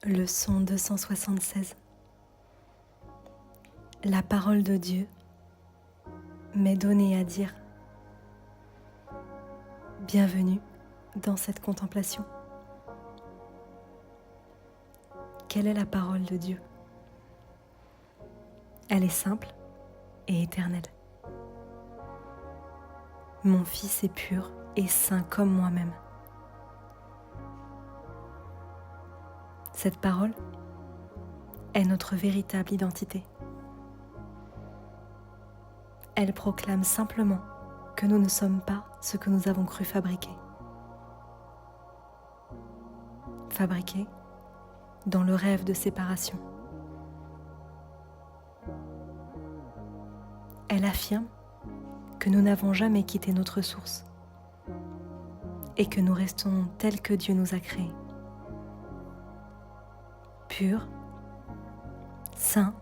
Leçon 276. La parole de Dieu m'est donnée à dire. Bienvenue dans cette contemplation. Quelle est la parole de Dieu? Elle est simple et éternelle. Mon Fils est pur et saint comme moi-même. Cette parole est notre véritable identité. Elle proclame simplement que nous ne sommes pas ce que nous avons cru fabriquer. Fabriquer dans le rêve de séparation. Elle affirme que nous n'avons jamais quitté notre source et que nous restons tels que Dieu nous a créés. Purs, saints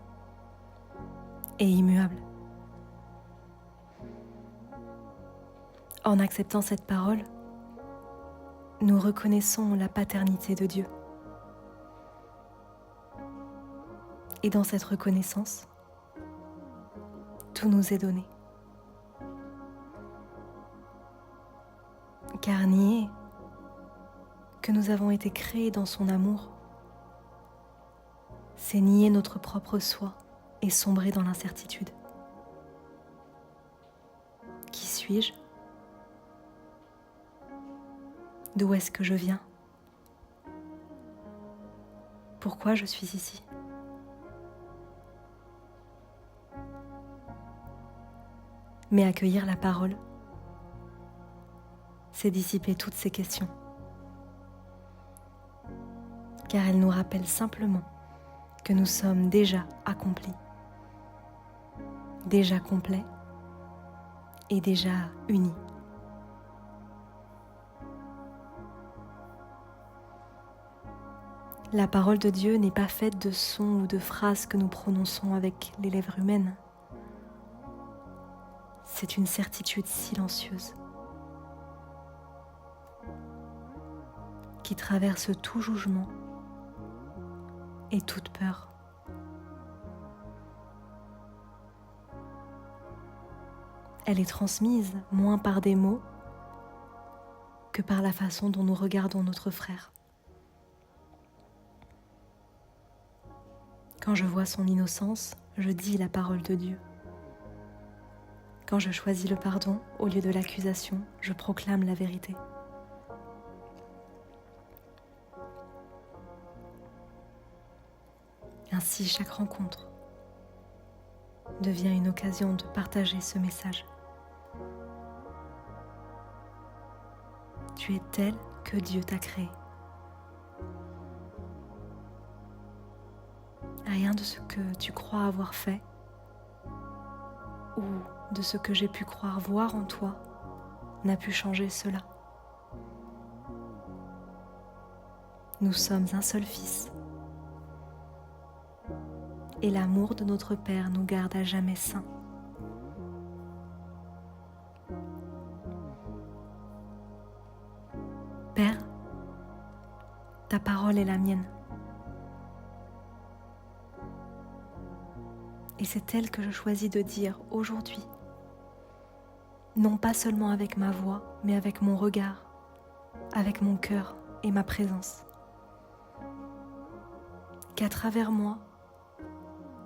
et immuables. En acceptant cette parole, nous reconnaissons la paternité de Dieu. Et dans cette reconnaissance, tout nous est donné. Car nier que nous avons été créés dans son amour, c'est nier notre propre soi et sombrer dans l'incertitude. Qui suis-je? D'où est-ce que je viens? Pourquoi je suis ici? Mais accueillir la parole, c'est dissiper toutes ces questions. Car elle nous rappelle simplement que nous sommes déjà accomplis, déjà complets et déjà unis. La parole de Dieu n'est pas faite de sons ou de phrases que nous prononçons avec les lèvres humaines. C'est une certitude silencieuse qui traverse tout jugement et toute peur. Elle est transmise moins par des mots que par la façon dont nous regardons notre frère. Quand je vois son innocence, je dis la parole de Dieu. Quand je choisis le pardon au lieu de l'accusation, je proclame la vérité. Ainsi, chaque rencontre devient une occasion de partager ce message. Tu es tel que Dieu t'a créé. Rien de ce que tu crois avoir fait ou de ce que j'ai pu croire voir en toi n'a pu changer cela. Nous sommes un seul Fils. Et l'amour de notre Père nous garde à jamais saints. Père, ta parole est la mienne. Et c'est elle que je choisis de dire aujourd'hui. Non pas seulement avec ma voix, mais avec mon regard, avec mon cœur et ma présence. Qu'à travers moi,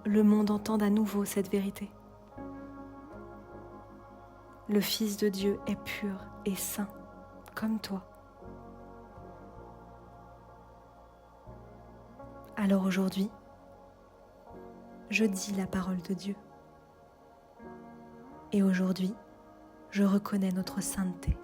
le monde entende à nouveau cette vérité. Le Fils de Dieu est pur et saint, comme toi. Alors aujourd'hui, je dis la parole de Dieu. Et aujourd'hui, je reconnais notre sainteté.